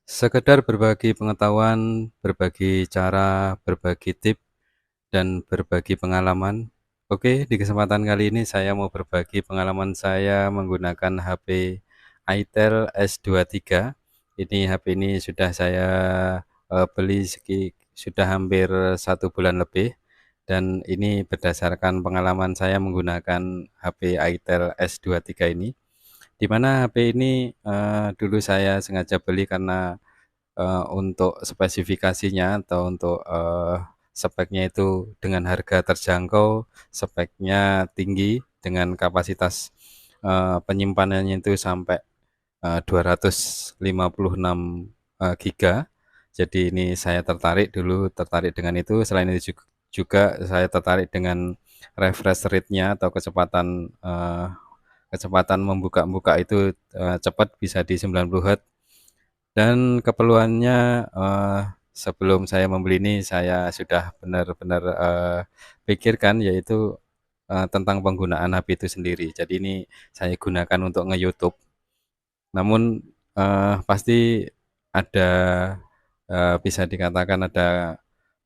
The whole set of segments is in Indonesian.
Sekedar berbagi pengetahuan, berbagi cara, berbagi tip, dan berbagi pengalaman. Oke, di kesempatan kali ini saya mau berbagi pengalaman saya menggunakan HP itel S23. Ini HP ini sudah saya beli sudah hampir 1 bulan lebih, dan ini berdasarkan pengalaman saya menggunakan HP itel S23 ini. Di mana HP ini dulu saya sengaja beli karena untuk spesifikasinya atau untuk speknya itu dengan harga terjangkau, speknya tinggi dengan kapasitas penyimpanannya itu sampai 256 giga. Jadi ini saya tertarik dengan itu. Selain itu juga saya tertarik dengan refresh rate-nya atau kecepatan membuka itu cepat, bisa di 90 Hz. Dan keperluannya, sebelum saya membeli ini saya sudah benar-benar pikirkan, yaitu tentang penggunaan HP itu sendiri. Jadi ini saya gunakan untuk nge-YouTube, namun pasti ada, bisa dikatakan ada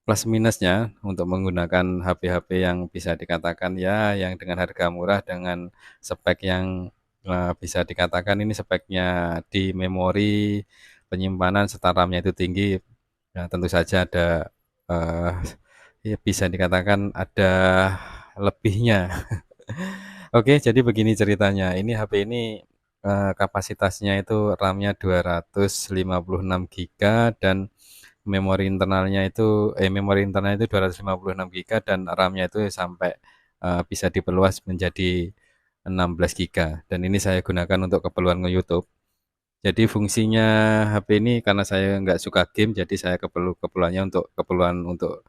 plus minusnya untuk menggunakan HP-HP yang bisa dikatakan ya yang dengan harga murah, dengan spek yang bisa dikatakan ini speknya di memori penyimpanan serta RAM-nya itu tinggi. Ya tentu saja ada, eee, ya bisa dikatakan ada lebihnya. Oke, jadi begini ceritanya, ini HP ini kapasitasnya itu RAM-nya 256 giga, dan memori internalnya itu 256 giga, dan RAM-nya itu sampai bisa diperluas menjadi 16 giga, dan ini saya gunakan untuk keperluan nge-YouTube. Jadi fungsinya HP ini, karena saya nggak suka game, jadi saya keperluannya untuk keperluan untuk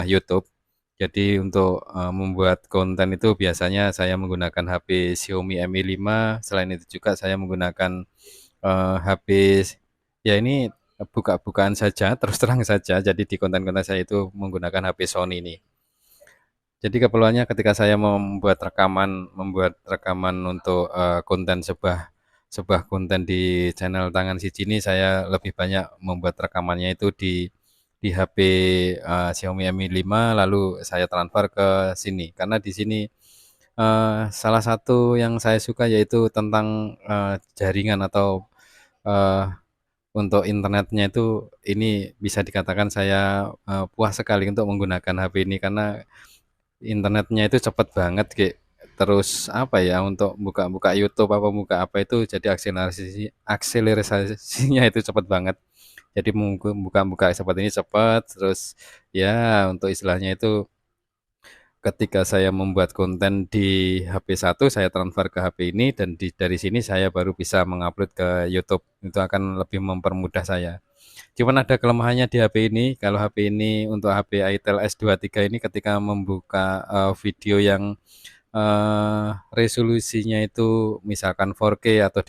YouTube. Jadi untuk membuat konten itu biasanya saya menggunakan HP Xiaomi Mi 5. Selain itu juga saya menggunakan HP, ya ini buka-bukaan saja, terus terang saja. Jadi di konten-konten saya itu menggunakan HP Sony ini. Jadi keperluannya ketika saya membuat rekaman untuk konten sebuah sebuah konten di channel Tangan Siji ini, saya lebih banyak membuat rekamannya itu di HP Xiaomi Mi 5, lalu saya transfer ke sini. Karena di sini salah satu yang saya suka yaitu tentang jaringan atau eee, untuk internetnya itu, ini bisa dikatakan saya puas sekali untuk menggunakan HP ini, karena internetnya itu cepet banget, terus apa ya, untuk buka-buka YouTube, apa buka apa itu, jadi akselerasinya itu cepet banget. Jadi buka-buka seperti ini cepet, terus ya untuk istilahnya itu ketika saya membuat konten di HP satu, saya transfer ke HP ini, dan dari sini saya baru bisa mengupload ke YouTube. Itu akan lebih mempermudah saya. Cuman ada kelemahannya di HP ini. Kalau HP ini, untuk HP itel S23 ini, ketika membuka video yang resolusinya itu misalkan 4K atau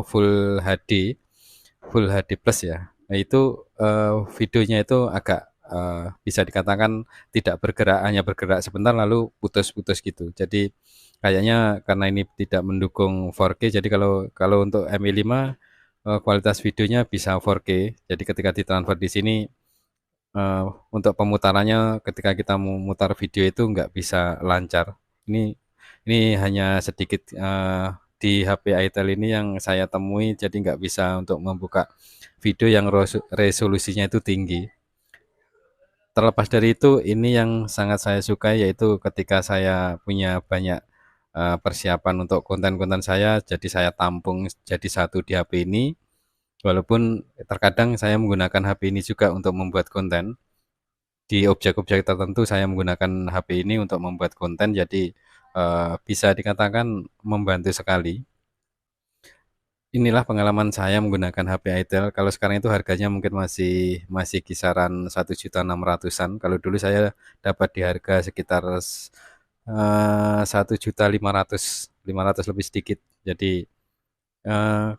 Full HD Plus ya. Nah itu videonya itu agak bisa dikatakan tidak bergerak, hanya bergerak sebentar lalu putus-putus gitu. Jadi kayaknya karena ini tidak mendukung 4K, jadi kalau kalau untuk Mi 5 kualitas videonya bisa 4K. Jadi ketika ditransfer di sini, untuk pemutarannya ketika kita memutar video itu nggak bisa lancar. Ini ini hanya sedikit di HP itel ini yang saya temui, jadi nggak bisa untuk membuka video yang resolusinya itu tinggi. Terlepas dari itu, ini yang sangat saya sukai, yaitu ketika saya punya banyak persiapan untuk konten-konten saya, jadi saya tampung jadi satu di HP ini. Walaupun terkadang saya menggunakan HP ini juga untuk membuat konten. Di objek-objek tertentu saya menggunakan HP ini untuk membuat konten, jadi bisa dikatakan membantu sekali. Inilah pengalaman saya menggunakan HP itel. Kalau sekarang itu harganya mungkin masih masih kisaran 1.600.000-an. Kalau dulu saya dapat di harga sekitar 1.500.000, 500 lebih sedikit. Jadi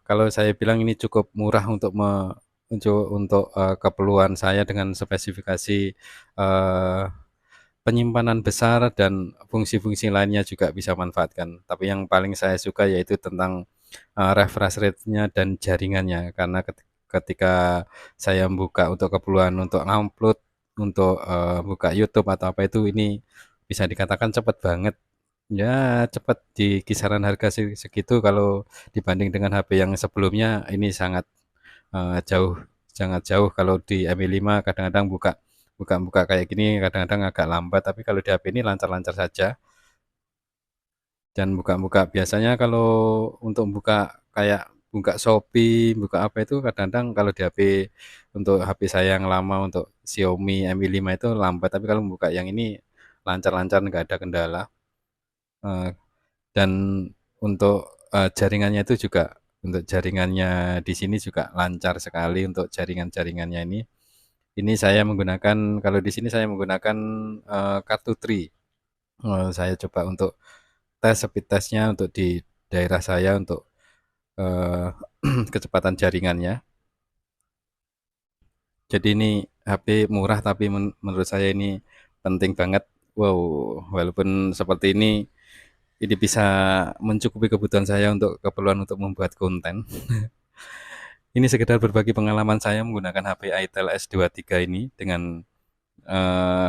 kalau saya bilang ini cukup murah untuk keperluan saya, dengan spesifikasi penyimpanan besar dan fungsi-fungsi lainnya juga bisa manfaatkan. Tapi yang paling saya suka yaitu tentang refresh rate-nya dan jaringannya. Karena ketika saya buka untuk keperluan untuk ngupload, untuk, buka YouTube atau apa itu, ini bisa dikatakan cepet banget. Ya cepet di kisaran harga segitu kalau dibanding dengan HP yang sebelumnya ini sangat, jauh sangat jauh. Kalau di Mi 5 kadang-kadang buka kayak gini kadang-kadang agak lambat, tapi kalau di HP ini lancar-lancar saja. Dan buka-buka biasanya kalau untuk buka kayak buka Shopee, buka apa itu kadang-kadang kalau di HP untuk HP saya yang lama untuk Xiaomi Mi 5 itu lambat, tapi kalau buka yang ini lancar-lancar nggak ada kendala. Eee, dan untuk, jaringannya itu juga untuk jaringannya di sini juga lancar sekali untuk jaringan-jaringannya ini. Ini saya menggunakan kalau di sini saya menggunakan, kartu Tri. Saya coba untuk speed test-nya untuk di daerah saya untuk, eee, kecepatan jaringannya. Jadi ini HP murah tapi menurut saya ini penting banget. Wow, walaupun seperti ini bisa mencukupi kebutuhan saya untuk keperluan untuk membuat konten. Ini sekedar berbagi pengalaman saya menggunakan HP Itel S23 ini dengan,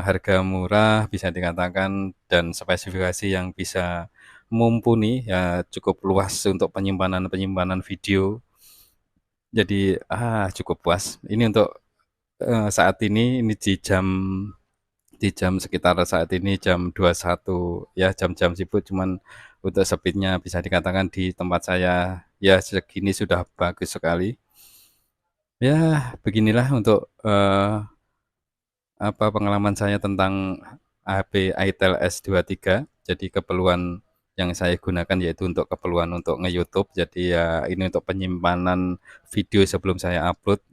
harga murah bisa dikatakan dan spesifikasi yang bisa mumpuni, ya cukup luas untuk penyimpanan-penyimpanan video. Jadi, cukup puas. Ini untuk, saat ini di jam sekitar saat ini jam 21 ya, jam-jam sibuk, cuman untuk speed-nya bisa dikatakan di tempat saya, ya segini sudah bagus sekali. Ya beginilah untuk, pengalaman saya tentang HP Itel S23. Jadi keperluan yang saya gunakan yaitu untuk keperluan untuk nge-YouTube, jadi ya ini untuk penyimpanan video sebelum saya upload.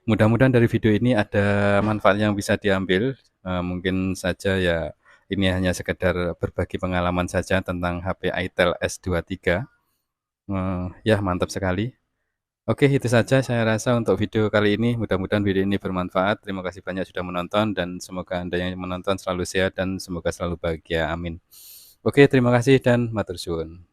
Mudah-mudahan dari video ini ada manfaat yang bisa diambil, mungkin saja ya ini hanya sekedar berbagi pengalaman saja tentang HP Itel S23. Ya mantap sekali. Oke, itu saja saya rasa untuk video kali ini. Mudah-mudahan video ini bermanfaat. Terima kasih banyak sudah menonton dan semoga Anda yang menonton selalu sehat dan semoga selalu bahagia. Amin. Oke, terima kasih dan matur suwun.